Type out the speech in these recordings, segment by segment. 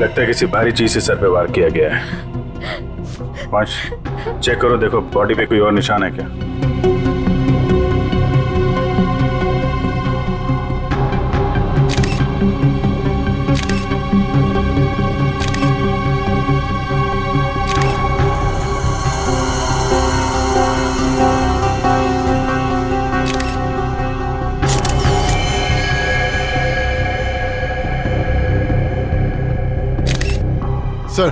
लगता है किसी भारी चीज से सर पे वार किया गया है। पांच चेक करो, देखो बॉडी पे कोई और निशान है क्या। सर,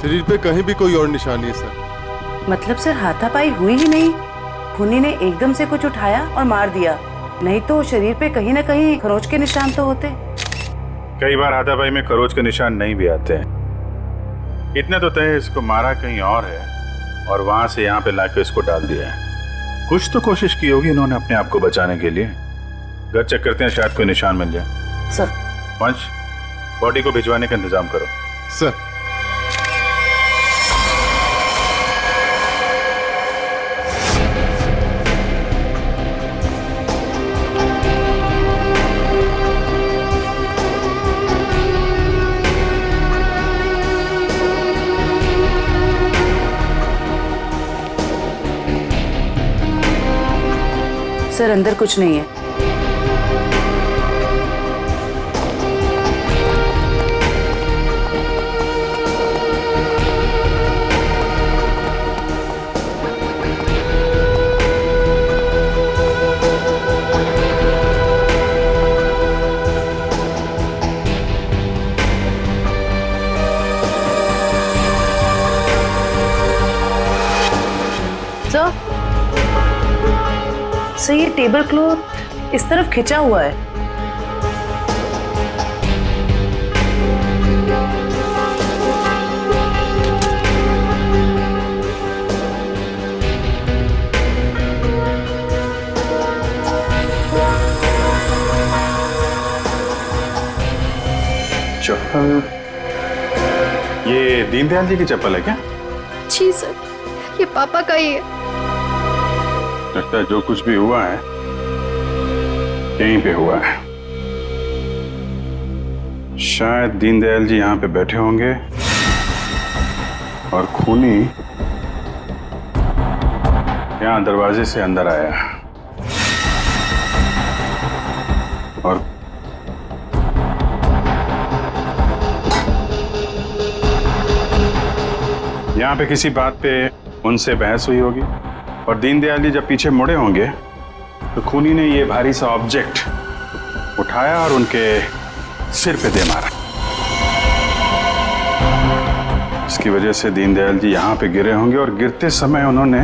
शरीर पे कहीं भी कोई और निशान नहीं है सर। मतलब सर हाथापाई हुई ही नहीं, खूनी ने एकदम से कुछ उठाया और मार दिया, नहीं तो शरीर पे कहीं ना कहीं खरोच के निशान तो होते। कई बार हाथापाई में खरोच के निशान नहीं भी आते हैं। इतना तो तय इसको मारा कहीं और है और वहां से यहाँ पे लाके इसको डाल दिया है। कुछ तो कोशिश की होगी इन्होंने अपने आप को बचाने के लिए। घर चेक करते हैं, शायद कोई निशान मिल जाए। सर पंच, बॉडी को भिजवाने का इंतजाम करो। सर, सर अंदर कुछ नहीं है। सर ये टेबल क्लॉथ इस तरफ खिंचा हुआ है। चप्पल, ये दीनदयाल जी की चप्पल है क्या? जी सर, ये पापा का ही है। लगता है जो कुछ भी हुआ है यहीं पे हुआ है। शायद दीनदयाल जी यहाँ पे बैठे होंगे और खूनी यहाँ दरवाजे से अंदर आया और यहाँ पे किसी बात पे उनसे बहस हुई होगी और दीनदयाल जी जब पीछे मुड़े होंगे तो खूनी ने ये भारी सा ऑब्जेक्ट उठाया और उनके सिर पे दे मारा। इसकी वजह से दीनदयाल जी यहाँ पे गिरे होंगे और गिरते समय उन्होंने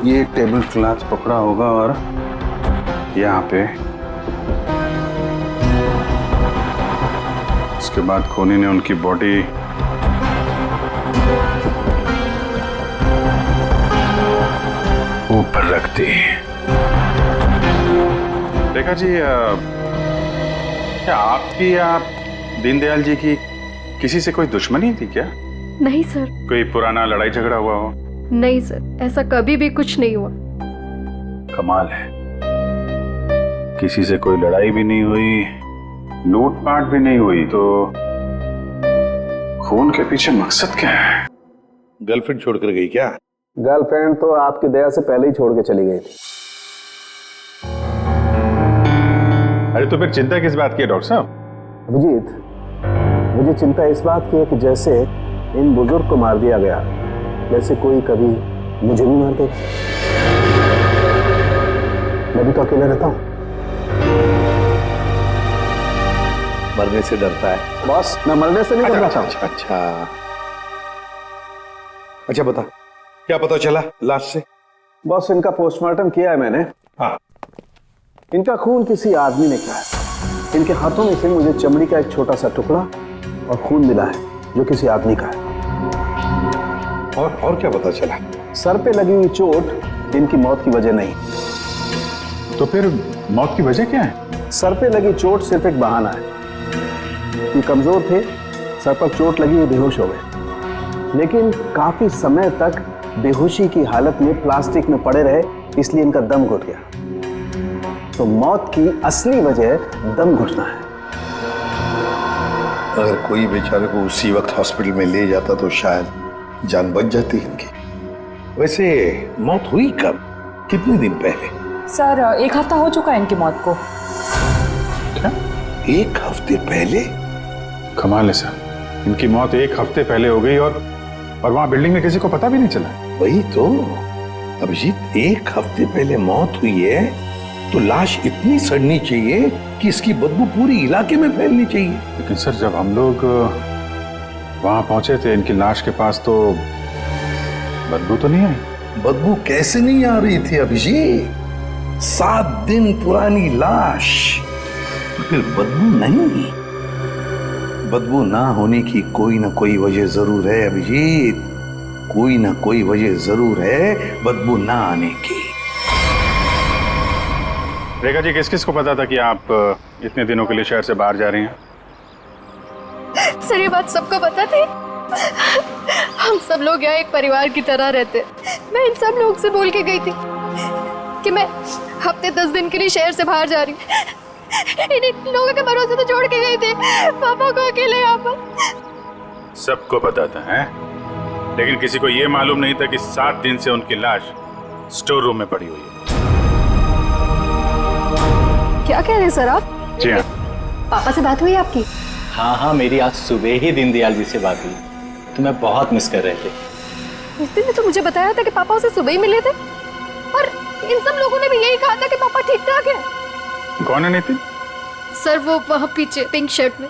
ये टेबल क्लॉथ पकड़ा होगा और यहाँ पे उसके बाद खूनी ने उनकी बॉडी ऊपर रख दी। देखा जी, क्या आपकी या दीनदयाल जी की किसी से कोई दुश्मनी थी क्या? नहीं सर। कोई पुराना लड़ाई झगड़ा हुआ हो? नहीं सर, ऐसा कभी भी कुछ नहीं हुआ। कमाल है, किसी से कोई लड़ाई भी नहीं हुई, लूटपाट भी नहीं हुई, तो खून के पीछे मकसद क्या है? गर्लफ्रेंड छोड़कर गई क्या? गर्लफ्रेंड तो आपकी दया से पहले ही छोड़ के चली गई थी। अरे तो फिर चिंता किस बात की है डॉक्टर साहब? अभिजीत, मुझे चिंता इस बात की है कि जैसे इन बुजुर्ग को मार दिया गया, वैसे कोई कभी मुझे भी मार देगा। मैं भी तो अकेला रहता हूँ। मरने से डरता है बॉस, मैं मरने से नहीं डरता हूँ। अच्छा बता, क्या पता चला लाश से? बॉस, इनका पोस्टमार्टम किया है मैंने। हाँ। इनका खून किसी आदमी ने किया है। इनके हाथों में से मुझे चमड़ी का एक छोटा सा टुकड़ा और खून मिला है जो किसी आदमी का है। और क्या पता चला? सर पे लगी हुई चोट इनकी मौत की वजह नहीं। तो फिर मौत की वजह क्या है? सर पे लगी चोट सिर्फ एक बहाना है। ये कमजोर थे, सर पर चोट लगी, ये बेहोश हो गए, लेकिन काफी समय तक बेहोशी की हालत में प्लास्टिक में पड़े रहे, इसलिए इनका दम घुट गया। तो मौत की असली वजह दम घुटना है। अगर कोई बेचारे को उसी वक्त हॉस्पिटल में ले जाता तो शायद जान बच जाती इनकी। वैसे मौत हुई कब, कितने दिन पहले? सर 1 हफ्ता हो चुका है इनकी मौत को। क्या? 1 हफ्ते पहले? कमाल है सर, इनकी मौत 1 हफ्ते पहले हो गई और वहां बिल्डिंग में किसी को पता भी नहीं चला। वही तो अभिजीत, 1 हफ्ते पहले मौत हुई है तो लाश इतनी सड़नी चाहिए कि इसकी बदबू पूरी इलाके में फैलनी चाहिए। लेकिन सर जब हम लोग वहां पहुंचे थे इनकी लाश के पास तो बदबू तो नहीं आई। बदबू कैसे नहीं आ रही थी अभिजीत? 7 दिन पुरानी लाश, तो फिर बदबू नहीं? बदबू ना होने की कोई ना कोई वजह जरूर है अभिजीत, कोई ना कोई वजह जरूर है बदबू ना आने की। रेखा जी, किस किस को पता था कि आप इतने दिनों के लिए शहर से बाहर जा रही हैं? सर ये बात सबको पता थी। हम सब लोग यहाँ एक परिवार की तरह रहते। मैं इन सब लोग से बोल के गई थी कि मैं हफ्ते 10 दिन के लिए शहर से बाहर जा रही हूँ। इन लोगों के भरोसे तो छोड़ के गई थी पापा को अकेले यहाँ पर। सबको पता था हैं? लेकिन किसी को यह मालूम नहीं था कि 7 दिन से उनकी लाश स्टोर रूम में पड़ी हुई है। क्या कह रहे हैं सर आप? जी हाँ। पापा से बात हुई आपकी? हाँ, मेरी आज सुबह ही दीनदयाल जी से बात हुई। तुम्हें बहुत मिस कर रहे थे। नितिन ने तो मुझे बताया था कि पापा उसे सुबह ही मिले थे और इन सब लोगों ने भी यही कहा था कि पापा ठीक ठाक है। कौन है नितिन? सर वो वहाँ पीछे पिंक शर्ट में।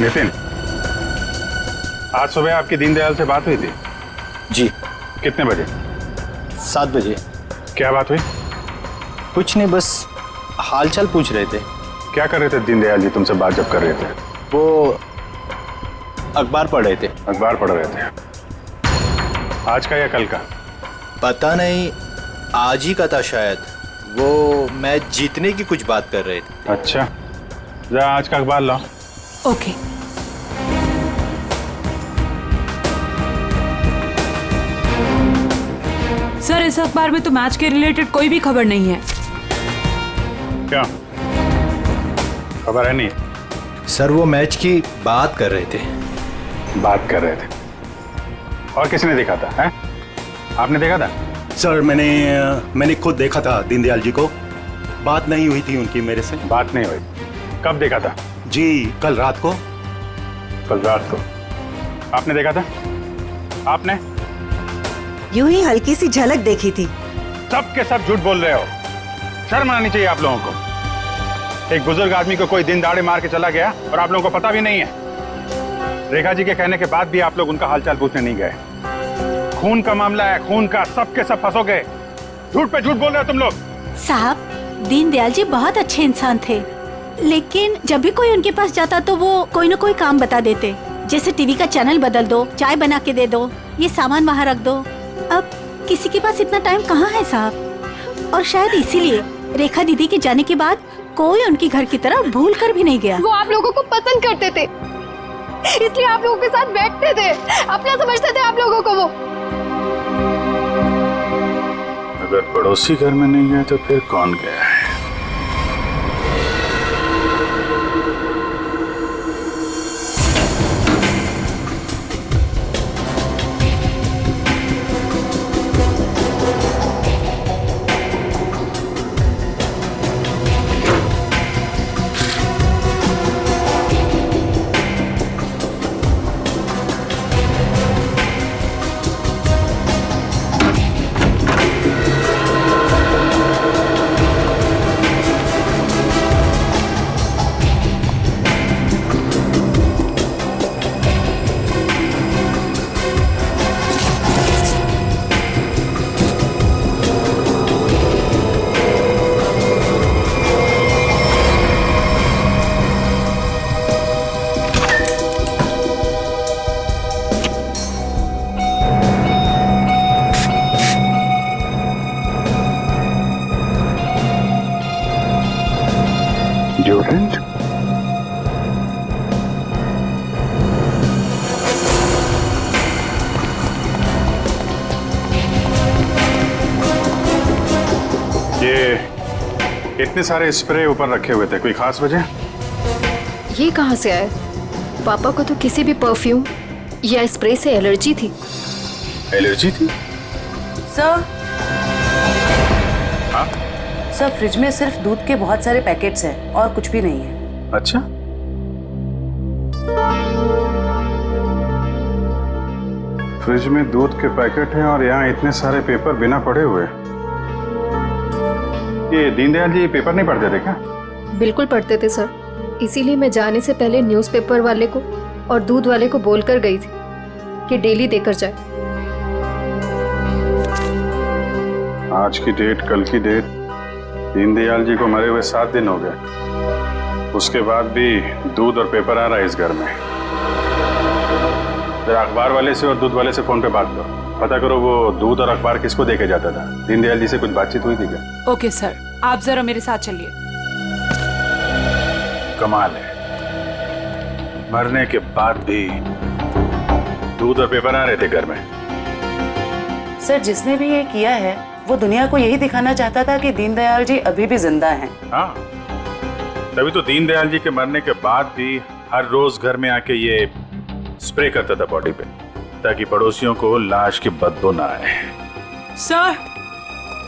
नितिन, आज सुबह आपकी दीनदयाल से बात हुई थी? जी। कितने बजे? 7 बजे। क्या बात हुई? कुछ नहीं, बस हालचाल पूछ रहे थे। क्या कर रहे थे दीनदयाल जी तुमसे बात जब कर रहे थे? वो अखबार पढ़ रहे थे। अखबार पढ़ रहे थे? आज का या कल का? पता नहीं, आज ही का था शायद। वो मैच जीतने की कुछ बात कर रहे थे। अच्छा, जरा आज का अखबार लाओ। ओके। सर इस अखबार में तो मैच के रिलेटेड कोई भी खबर नहीं है। क्या खबर है? नहीं सर वो मैच की बात कर रहे थे। बात कर रहे थे? और किसने देखा था? हैं? आपने देखा था? सर मैंने खुद देखा था दीनदयाल जी को। बात नहीं हुई थी उनकी मेरे से। बात नहीं हुई? कब देखा था? जी कल रात को। कल रात को आपने देखा था? आपने? यूं ही हल्की सी झलक देखी थी। सब के सब झूठ बोल रहे हो। शर्म आनी चाहिए आप लोगों को। एक बुजुर्ग आदमी को कोई दिन दाड़े मार के चला गया और आप लोगों को पता भी नहीं है। रेखा जी के कहने के बाद भी आप लोग उनका हालचाल पूछने नहीं गए। खून का मामला है, खून का। सब के सब फंसोगे। झूठ पे झूठ बोल रहे हो तुम लोग। साहब दीनदयाल जी बहुत अच्छे इंसान थे, लेकिन जब भी कोई उनके पास जाता तो वो कोई न कोई काम बता देते, जैसे टीवी का चैनल बदल दो, चाय बना के दे दो, ये सामान वहाँ रख दो। अब किसी के पास इतना टाइम कहाँ है साहब। और शायद इसीलिए रेखा दीदी के जाने के बाद कोई उनकी घर की तरह भूल कर भी नहीं गया। वो आप लोगों को पसंद करते थे, इसलिए आप लोगों के साथ बैठते थे, अपना समझते थे आप लोगों को वो। अगर पड़ोसी घर में नहीं गए तो फिर कौन गया है? Deodorant? इतने सारे स्प्रे ऊपर रखे हुए थे, कोई खास वजह? ये कहाँ से आया? पापा को तो किसी भी परफ्यूम या स्प्रे से एलर्जी थी। एलर्जी थी? सर, हाँ? सर फ्रिज में सिर्फ दूध के बहुत सारे पैकेट्स हैं और कुछ भी नहीं है। अच्छा, फ्रिज में दूध के पैकेट हैं और यहाँ इतने सारे पेपर बिना पढ़े हुए। ये दीनदयाल जी पेपर नहीं पढ़ते थे क्या? बिल्कुल पढ़ते थे सर, इसीलिए मैं जाने से पहले न्यूज़पेपर वाले को और दूध वाले को बोलकर गई थी कि डेली देकर जाए। आज की डेट, कल की डेट, दीनदयाल जी को मरे हुए 7 दिन हो गए। उसके बाद भी दूध और पेपर आ रहा है इस घर में। जरा अखबार वाले से और दूध वाले से फोन पे बात करो, पता करो वो दूध और अखबार किसको देके जाता था। दीनदयाल जी से कुछ बातचीत हुई थी क्या? ओके सर, आप जरा मेरे साथ चलिए। कमाल है, मरने के बाद भी दूध और पेपर आ रहे थे घर में। सर, जिसने भी ये किया है वो दुनिया को यही दिखाना चाहता था कि दीनदयाल जी अभी भी जिंदा हैं। हाँ, तभी तो दीनदयाल जी के मरने के बाद भी हर रोज घर में आके ये स्प्रे करता था बॉडी पे, ताकि पड़ोसियों को लाश की बदबू ना आए।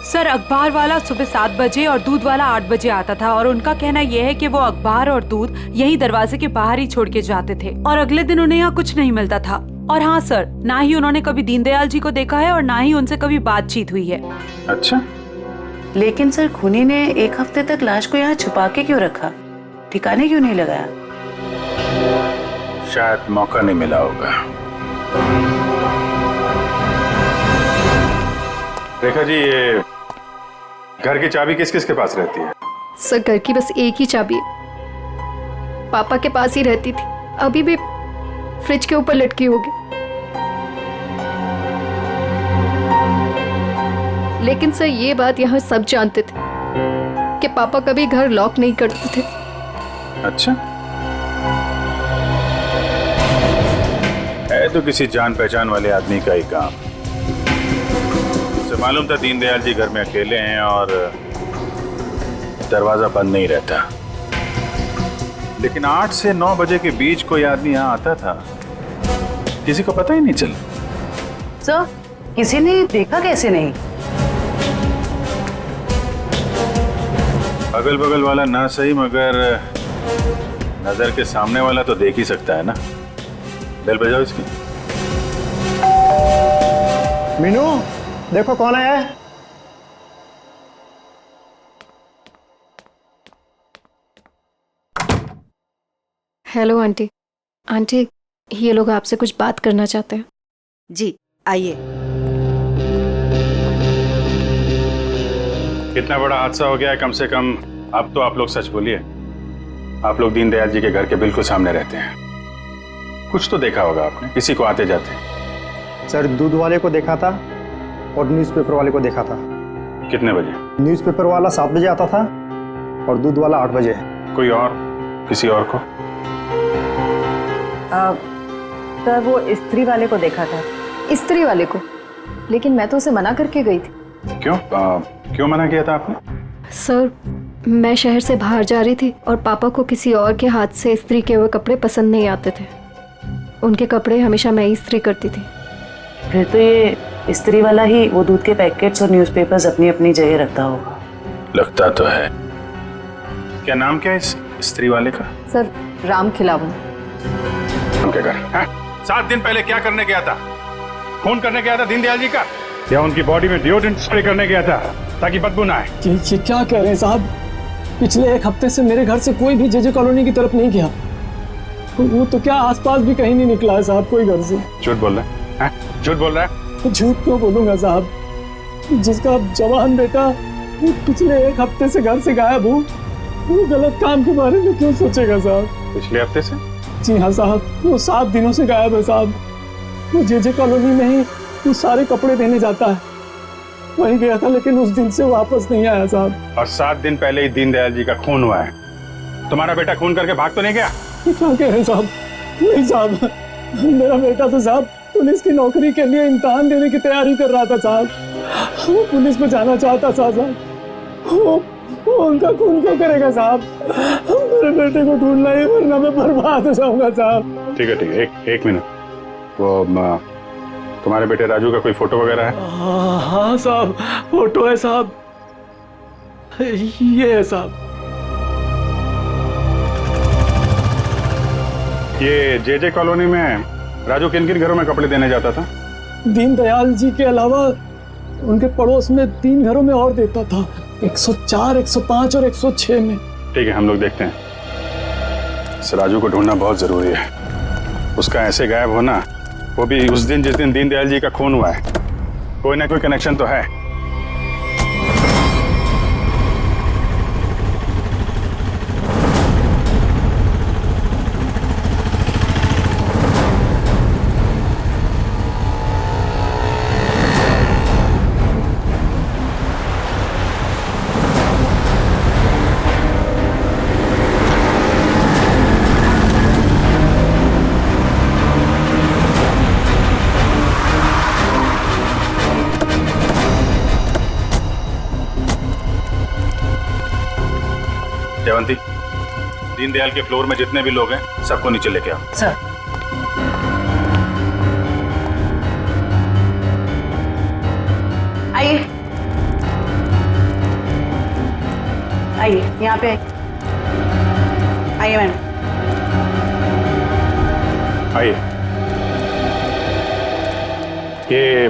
सर अखबार वाला सुबह 7 बजे और दूध वाला 8 बजे आता था और उनका कहना यह है कि वो अखबार और दूध यही दरवाजे के बाहर ही छोड़ के जाते थे और अगले दिन उन्हें यहाँ कुछ नहीं मिलता था। और हाँ सर, ना ही उन्होंने कभी दीनदयाल जी को देखा है और ना ही उनसे कभी बातचीत हुई है। अच्छा, लेकिन सर खूनी ने 1 हफ्ते तक लाश को यहाँ छुपा के क्यों रखा? ठिकाने क्यों नहीं लगाया? शायद मौका नहीं मिला होगा। रेखा जी, ये घर की चाबी किस किस के पास रहती है? सर घर की बस एक ही चाबी है, पापा के पास ही रहती थी, अभी भी फ्रिज के ऊपर लटकी होगी। लेकिन सर ये बात यहाँ सब जानते थे कि पापा कभी घर लॉक नहीं करते थे। अच्छा, है तो किसी जान पहचान वाले आदमी का ही काम। उसे मालूम था दीनदयाल जी घर में अकेले हैं और दरवाजा बंद नहीं रहता, लेकिन 8 से 9 बजे के बीच कोई आदमी यहाँ आता था, किसी को पता ही नहीं चला। सर, किसी ने देखा कैसे नहीं? अगल बगल वाला ना सही, मगर नजर के सामने वाला तो देख ही सकता है ना। बेल बजाओ इसकी। मीनू, देखो कौन आया है। Hello aunty. आंटी, ये लोग आपसे कुछ बात करना चाहते हैं। जी आइए। कितना बड़ा हादसा हो गया है, कम से कम अब तो आप लोग सच बोलिए। आप लोग दीनदयाल जी के घर के बिल्कुल सामने रहते हैं, कुछ तो देखा होगा आपने, किसी को आते जाते। सर, दूध वाले को देखा था और न्यूज़पेपर वाले को देखा था। कितने बजे? न्यूज़पेपर वाला 7 बजे आता था और दूध वाला 8 बजे। कोई और, किसी और को? सर वो स्त्री वाले को देखा था। स्त्री वाले को? लेकिन मैं तो उसे मना करके गई थी। क्यों? क्यों मना किया था आपने? सर, मैं शहर से बाहर जा रही थी और पापा को किसी और के हाथ से इस्त्री किए हुए कपड़े पसंद नहीं आते थे। उनके कपड़े हमेशा मैं इस्त्री करती थी। फिर तो ये स्त्री वाला ही वो दूध के पैकेट्स और न्यूज़पेपर्स अपनी अपनी जगह रखता होगा। लगता तो है। क्या नाम क्या है इस स्त्री वाले का? सर राम खिलावन। उनके घर 7 दिन पहले क्या करने गया था? खून करने गया था दीनदयाल जी का, या उनकी बॉडी में डिओड्रेंट स्प्रे करने गया था ताकि बदबू ना आए? ये क्या कह रहे हैं साहब? पिछले 1 हफ्ते से मेरे घर से कोई भी जेजे कॉलोनी की तरफ नहीं गया। वो तो क्या आसपास भी कहीं नहीं निकला है साहब, कोई घर से। झूठ बोल रहा है? झूठ बोल रहा है? झूठ क्यों बोलूंगा साहब? जिसका जवान बेटा वो पिछले 1 हफ्ते से घर से गायब हो, वो गलत काम के बारे में क्यों सोचेगा साहब? पिछले हफ्ते से? जी हाँ साहब, वो 7 दिनों से गायब है साहब। वो जेजे कॉलोनी में ही वो सारे कपड़े देने जाता है, वहीं गया था, लेकिन उस दिन से वापस नहीं आया साहब। और 7 दिन पहले ही दीनदयाल जी का खून हुआ है। तुम्हारा बेटा खून करके भाग तो नहीं गया? क्या कह रहे हैं साहब? नहीं साहब, मेरा बेटा तो साहब पुलिस की नौकरी के लिए इम्तिहान देने की तैयारी कर रहा था साहब। वो पुलिस में जाना चाहता था साहब। वो उनका खून क्यों करेगा साहब? मेरे बेटे को ढूंढना है वरना मैं बर्बाद हो जाऊंगा साहब। ठीक है एक मिनट। वो तुम्हारे बेटे राजू का कोई फोटो वगैरह है? हाँ साहब, फोटो है साहब, ये है साहब। ये जे कॉलोनी में राजू किन किन घरों में कपड़े देने जाता था? दीनदयाल जी के अलावा उनके पड़ोस में 3 घरों में और देता था, 104, 105 और 106 में। ठीक है, हम लोग देखते हैं। इस राजू को ढूंढना बहुत जरूरी है। उसका ऐसे गायब होना, वो भी उस दिन जिस दिन दीनदयाल जी का खून हुआ है, कोई ना कोई कनेक्शन तो है। जयवंती, दीनदयाल के फ्लोर में जितने भी लोग हैं सबको नीचे लेके आओ। सर। आइए आइए, यहाँ पे आइए मैडम। आइए। ये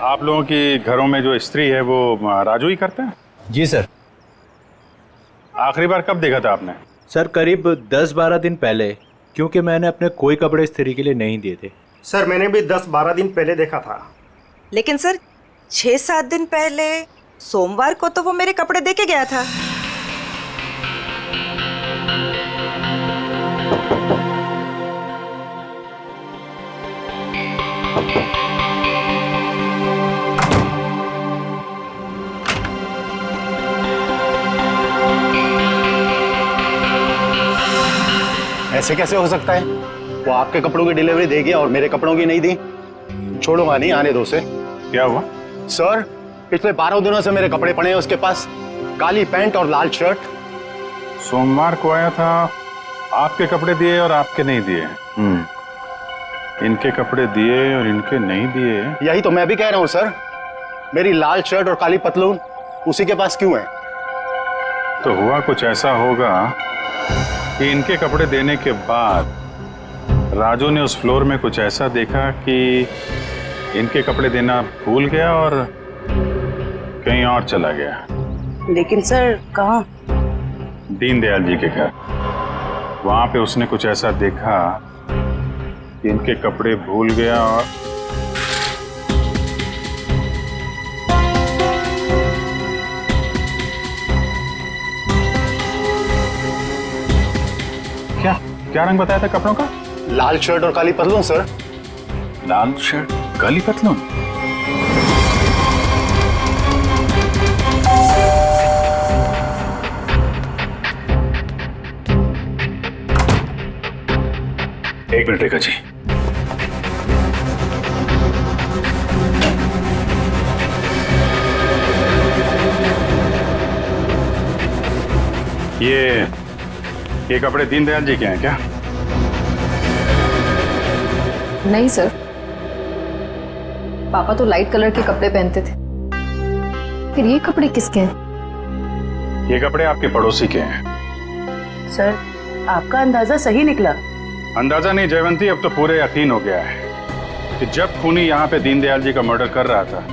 आप लोगों की घरों में जो स्त्री है वो राजू ही करते हैं? जी सर। आखिरी बार कब देखा था आपने? सर करीब 10-12 दिन पहले, क्योंकि मैंने अपने कोई कपड़े स्त्री के लिए नहीं दिए थे। सर मैंने भी 10-12 दिन पहले देखा था। लेकिन सर 6-7 दिन पहले सोमवार को तो वो मेरे कपड़े दे के गया था। ऐसे कैसे हो सकता है? वो आपके कपड़ों की डिलीवरी दे गया और मेरे कपड़ों की नहीं दी। छोड़ूंगा नहीं, आने दो उसे। क्या हुआ? सर पिछले 12 दिनों से मेरे कपड़े पड़े हैं उसके पास, काली पैंट और लाल शर्ट। सोमवार को आया था, आपके कपड़े दिए और आपके नहीं दिए। इनके कपड़े दिए और इनके नहीं दिए। यही तो मैं भी कह रहा हूँ सर, मेरी लाल शर्ट और काली पतलून उसी के पास क्यों है? तो हुआ कुछ ऐसा होगा कि इनके कपड़े देने के बाद राजू ने उस फ्लोर में कुछ ऐसा देखा कि इनके कपड़े देना भूल गया और कहीं और चला गया। लेकिन सर कहाँ? दीनदयाल जी के घर। वहां पे उसने कुछ ऐसा देखा कि इनके कपड़े भूल गया और क्या रंग बताया था कपड़ों का? लाल शर्ट और काली पतलून सर। लाल शर्ट काली पतलून? एक मिनट रेखा जी। ये कपड़े दीनदयाल जी के हैं क्या? नहीं सर, पापा तो लाइट कलर के कपड़े पहनते थे। फिर ये कपड़े किसके हैं? ये कपड़े आपके पड़ोसी के हैं। सर आपका अंदाजा सही निकला। अंदाजा नहीं जयवंती, अब तो पूरे यकीन हो गया है कि जब खूनी यहाँ पे दीनदयाल जी का मर्डर कर रहा था,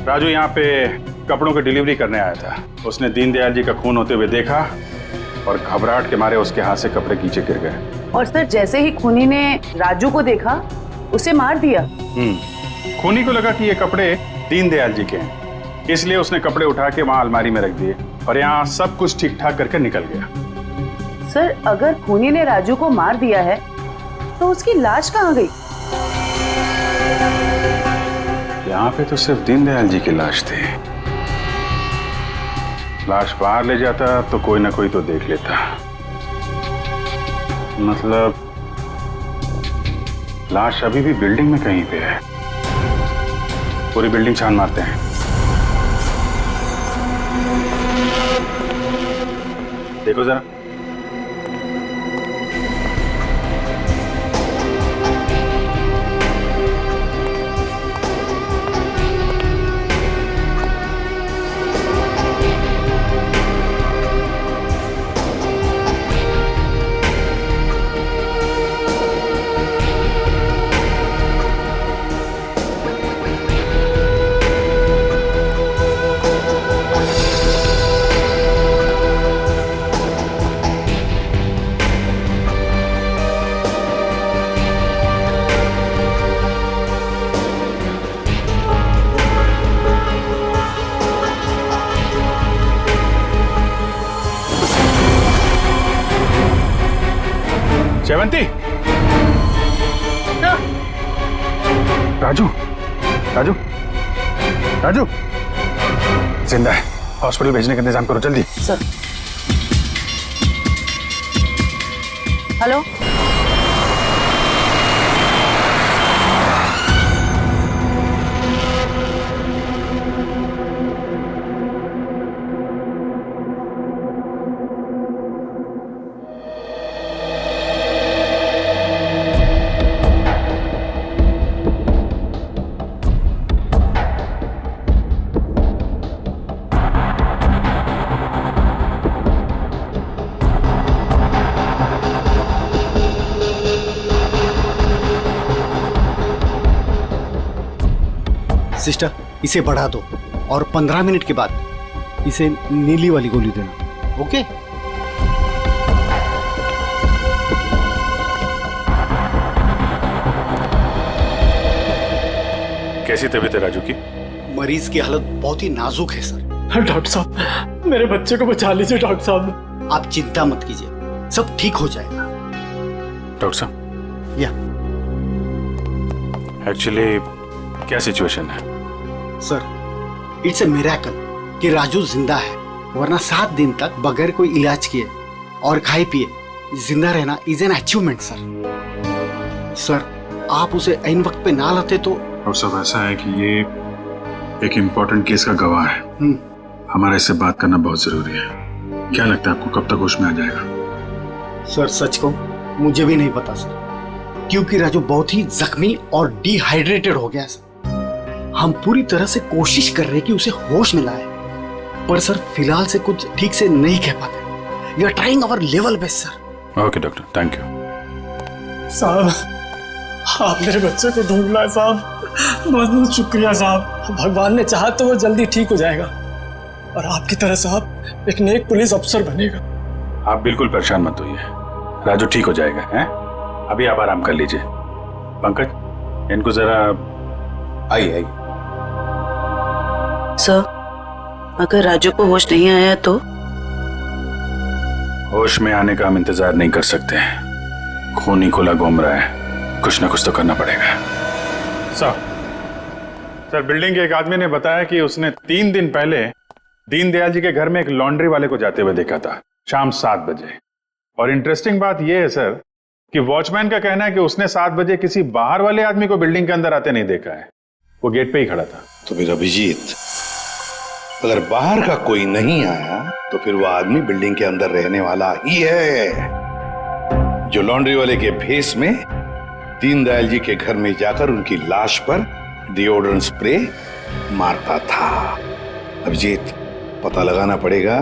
राजू यहाँ पे कपड़ों की डिलीवरी करने आया था। उसने दीनदयाल जी का खून होते हुए देखा और घबराहट के मारे उसके हाथ से कपड़े नीचे गिर गए। और सर जैसे ही खूनी ने राजू को देखा, उसे मार दिया। खूनी को लगा कि ये कपड़े दीनदयाल जी के हैं, इसलिए उसने कपड़े उठा के वहां अलमारी में रख दिए और यहाँ सब कुछ ठीक ठाक करके निकल गया। सर अगर खूनी ने राजू को मार दिया है तो उसकी लाश कहाँ गई? यहाँ पे तो सिर्फ दीनदयाल जी की लाश थी। लाश बाहर ले जाता तो कोई ना कोई तो देख लेता। मतलब लाश अभी भी बिल्डिंग में कहीं पे है। पूरी बिल्डिंग छान मारते हैं। देखो जरा। शेवंती, राजू, राजू, राजू, जिंदा है। हॉस्पिटल भेजने का इंतजाम करो जल्दी। सर। हेलो। सिस्टर, इसे बढ़ा दो और 15 मिनट के बाद इसे नीली वाली गोली देना। ओके? कैसी तबीयत है राजू की? मरीज की हालत बहुत ही नाजुक है सर। डॉक्टर साहब, मेरे बच्चे को बचा लीजिए डॉक्टर साहब। आप चिंता मत कीजिए, सब ठीक हो जाएगा। डॉक्टर साहब, या एक्चुअली क्या सिचुएशन है? सर, इट्स ए मिरेकल कि राजू जिंदा है, वरना 7 दिन तक बगैर कोई इलाज किए और खाए पिए जिंदा रहना is an achievement sir. Sir, आप उसे ऐन वक्त पे ना लाते तो। और सब ऐसा है कि ये एक इम्पोर्टेंट केस का गवाह है। हमारा इससे बात करना बहुत जरूरी है। क्या लगता है आपको कब तक होश में आ जाएगा? सर सच को मुझे भी नहीं पता सर, क्योंकि राजू बहुत ही जख्मी और डिहाइड्रेटेड हो गया सर। हम पूरी तरह से कोशिश कर रहे हैं कि उसे होश में लाए, पर सर फिलहाल से कुछ ठीक से नहीं कह पाते। We are trying our level best sir. Okay doctor, thank you. साहब, आप मेरे बच्चे को ढूंढ लाए साहब। बहुत बहुत शुक्रिया साहब। भगवान ने चाहा तो वो जल्दी ठीक हो जाएगा और आपकी तरह साहब एक नेक पुलिस अफसर बनेगा। आप बिल्कुल परेशान मत होइए, राजू ठीक हो जाएगा। हैं? अभी आप आराम कर लीजिए। पंकज, इनको जरा आई। सर, अगर राजू को होश नहीं आया तो? होश में आने का हम इंतजार नहीं कर सकते। खून ही खुला घूम रहा है, कुछ ना कुछ तो करना पड़ेगा। सर, बिल्डिंग के एक आदमी ने बताया कि उसने 3 दिन पहले दीनदयाल जी के घर में एक लॉन्ड्री वाले को जाते हुए देखा था, शाम 7 बजे। और इंटरेस्टिंग बात यह है सर कि वॉचमैन का कहना है कि उसने 7 बजे किसी बाहर वाले आदमी को बिल्डिंग के अंदर आते नहीं देखा है। वो गेट पे ही खड़ा था। तो फिर अभिजीत, अगर बाहर का कोई नहीं आया तो फिर वो आदमी बिल्डिंग के अंदर रहने वाला ही है, जो लॉन्ड्री वाले के भेस में दीनदयाल जी के घर में जाकर उनकी लाश पर डिओड्रेंट स्प्रे मारता था। अभिजीत, पता लगाना पड़ेगा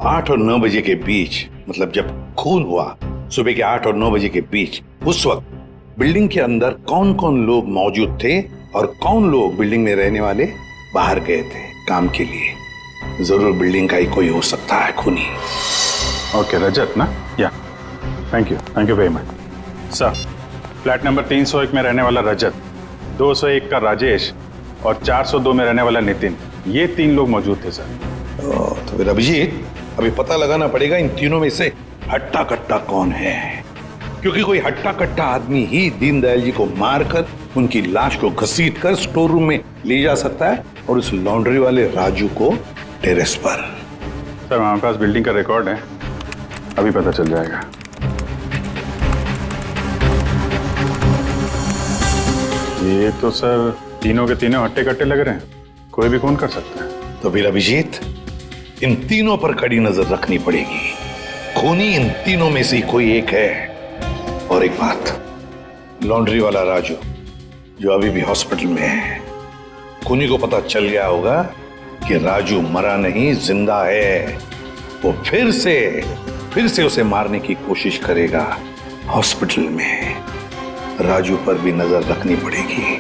8 और 9 बजे के बीच, मतलब जब खून हुआ सुबह के 8 और 9 बजे के बीच, उस वक्त बिल्डिंग के अंदर कौन कौन लोग मौजूद थे और कौन लोग बिल्डिंग में रहने वाले बाहर गए थे काम के लिए। जरूर बिल्डिंग का ही कोई हो सकता है खूनी। ओके रजत ना? या thank you very much sir. Flat number 301 में रहने वाला रजत, 201 का राजेश और 402 में रहने वाला नितिन, ये 3 लोग मौजूद थे सर। तो फिर अभिजीत, अभी पता लगाना पड़ेगा इन तीनों में से हट्टा कट्टा कौन है, क्योंकि कोई हट्टा कट्टा आदमी ही दीनदयाल जी को मारकर उनकी लाश को घसीट कर स्टोर रूम में ले जा सकता है और उस लॉन्ड्री वाले राजू को टेरेस पर। सर हमारे पास बिल्डिंग का रिकॉर्ड है, अभी पता चल जाएगा। ये तो सर तीनों के तीनों हट्टे कट्टे लग रहे हैं, कोई भी खून कर सकता है। तो फिर अभिजीत, इन तीनों पर कड़ी नजर रखनी पड़ेगी। खूनी इन तीनों में से कोई एक है। और एक बात, लॉन्ड्री वाला राजू जो अभी भी हॉस्पिटल में है, खूनी को पता चल गया होगा कि राजू मरा नहीं, जिंदा है। वो फिर से उसे मारने की कोशिश करेगा। हॉस्पिटल में राजू पर भी नजर रखनी पड़ेगी।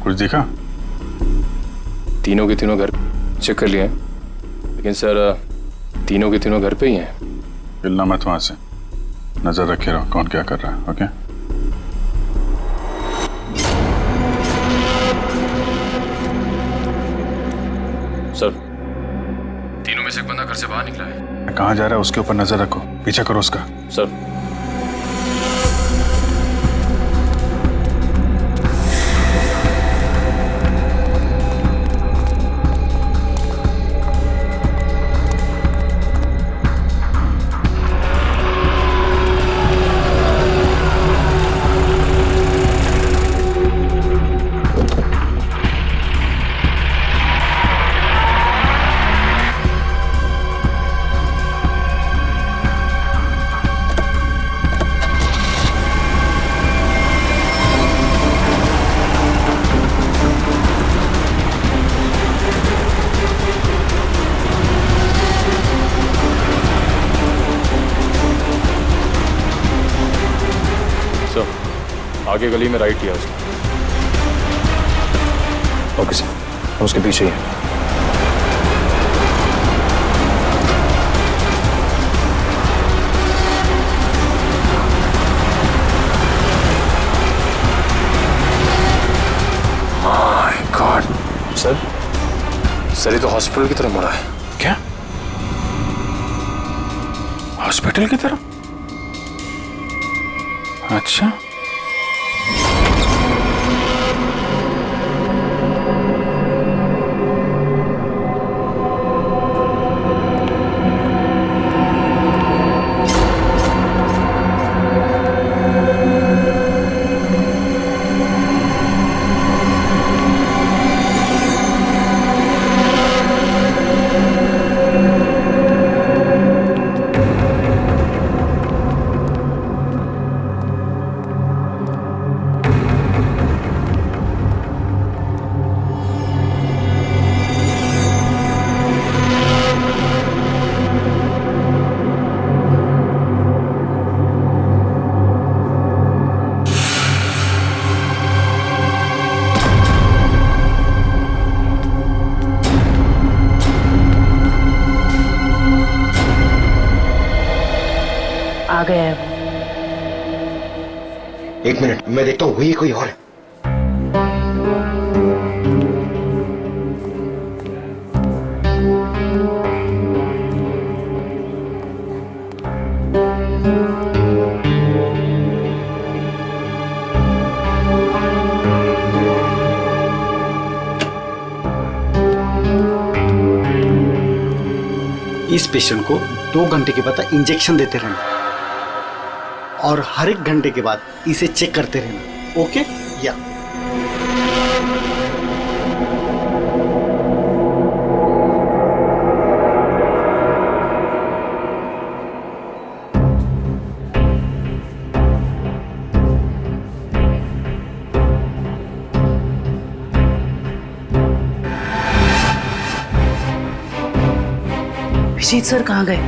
कुछ देखा? तीनों के तीनों घर चेक कर लिए हैं, लेकिन सर तीनों के तीनों घर पे ही हैं। हिलना मत वहां से, नजर रखे रहो कौन क्या कर रहा है। ओके? सर तीनों में से एक बंदा घर से बाहर निकला है। कहाँ जा रहा है उसके ऊपर नजर रखो, पीछा करो उसका। सर आगे गली में राइट लिया उसने। ओके सर, हम उसके पीछे ही हैं। माय गॉड सर ये तो हॉस्पिटल की तरफ मुड़ा है। क्या? हॉस्पिटल की तरफ? अच्छा, आ गया है। एक मिनट, मैं देखता हूँ हुई कोई और है। इस पेशेंट को 2 घंटे के बाद इंजेक्शन देते रहना और हर 1 घंटे के बाद इसे चेक करते रहना। ओके? या विजीत सर कहाँ गए?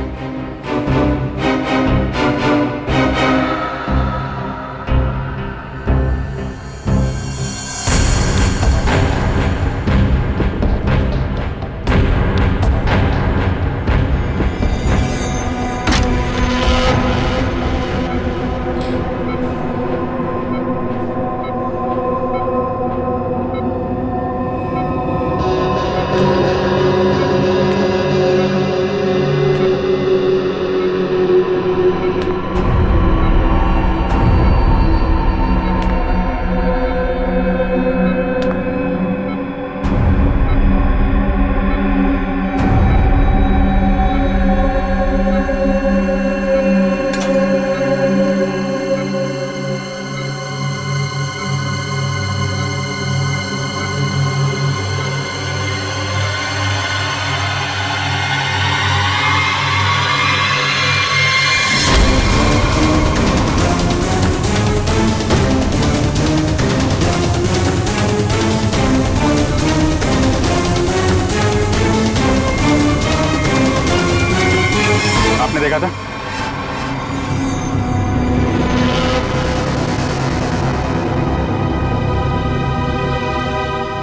कहा था?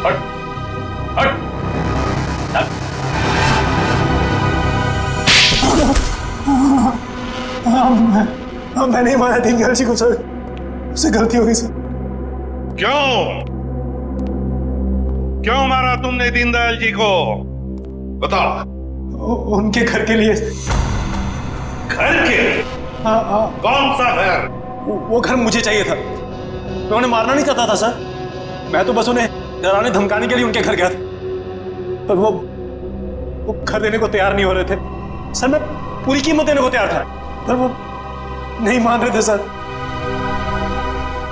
हट, हट, मैं नहीं मारा दीनदयाल जी को सर, उससे गलती हो गई सर। क्यों मारा तुमने दीनदयाल जी को? बताओ। उनके घर के लिए। घर के? हाँ। कौन सा घर? वो घर मुझे चाहिए था। मैं उन्हें मारना नहीं चाहता था सर, मैं तो बस उन्हें डराने धमकाने के लिए उनके घर गया था, पर वो घर देने को तैयार नहीं हो रहे थे सर। मैं पूरी कीमत देने को तैयार था, पर वो नहीं मान रहे थे सर।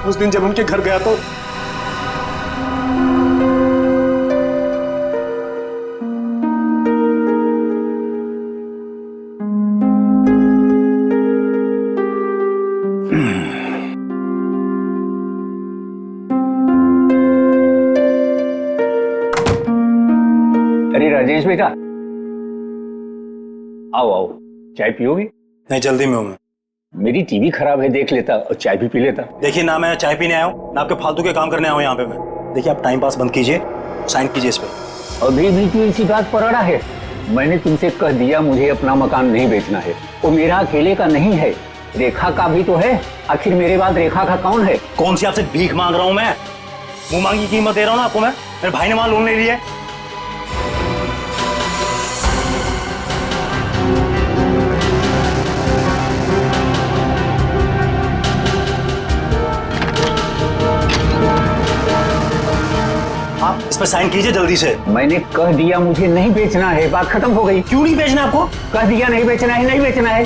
उस दिन जब उनके घर गया तो अरे राजेश बेटा, आओ आओ, चाय पियोगे? नहीं, जल्दी में हूं मैं। मेरी टीवी खराब है, देख लेता और चाय भी पी लेता। देखिए ना, मैं चाय पीने आया हूँ ना आपके फालतू के काम करने आया हूँ यहाँ पे मैं। देखिए आप टाइम पास बंद कीजिए, साइन कीजिए इस पे। अभी भी तू इसी बात पर अड़ा है? मैंने तुमसे कह दिया मुझे अपना मकान नहीं बेचना है। वो मेरा अकेले का नहीं है, रेखा का भी तो है। आखिर मेरे बाद रेखा का कौन है? कौन सी आपसे भीख मांग रहा हूँ मैं? मुंह मांगी कीमत दे रहा हूँ ना आपको मैं। मेरे भाई ने वहां लोन ले लिया है। आप इस पर साइन कीजिए जल्दी से। मैंने कह दिया मुझे नहीं बेचना है, बात खत्म हो गई। क्यों नहीं बेचना आपको? कह दिया नहीं बेचना है, नहीं बेचना है।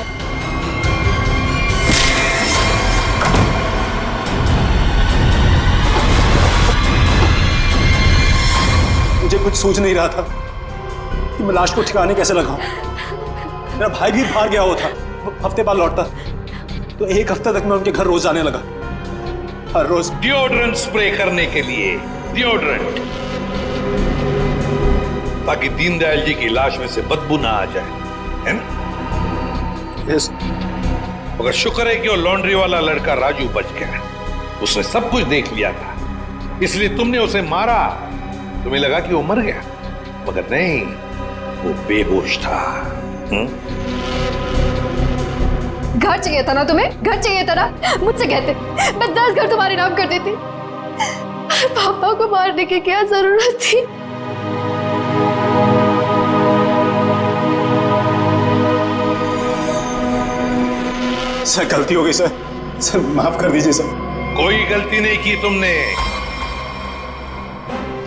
मुझे कुछ सूझ नहीं रहा था कि मैं लाश को ठिकाने कैसे लगाऊं। मेरा भाई भी बाहर गया हुआ था, हफ्ते बाद लौटता, तो एक हफ्ते तक मैं उनके घर रोज जाने लगा, हर रोज। डिओड्रेंट स्प्रे करने के लिए, डिओड्रेंट, ताकि दीनदयाल जी की लाश में से बदबू ना आ जाए, है ना? यस। मगर शुक्र है कि वो लॉन्ड्री वाला लड़का राजू बच गया। उसने सब कुछ देख लिया था, इसलिए तुमने उसे मारा। तुम्हें लगा कि वो मर गया, मगर नहीं, वो बेहोश था। घर चाहिए था ना तुम्हें? घर चाहिए था ना? मुझसे कहते, मैं 10 घर तुम्हारे नाम कर देती। पापा को मारने की क्या जरूरत थी? सर गलती हो गई सर, सर माफ कर दीजिए सर। कोई गलती नहीं की तुमने,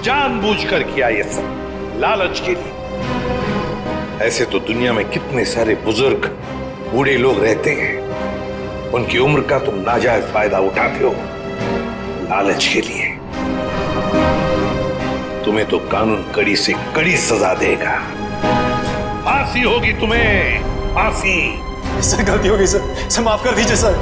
जानबूझकर किया ये सब, लालच के लिए। ऐसे तो दुनिया में कितने सारे बुजुर्ग बूढ़े लोग रहते हैं, उनकी उम्र का तुम नाजायज फायदा उठाते हो लालच के लिए। तुम्हें तो कानून कड़ी से कड़ी सजा देगा, फांसी होगी तुम्हें, फांसी। सर गलती हो गई सर, माफ कर दीजिए सर।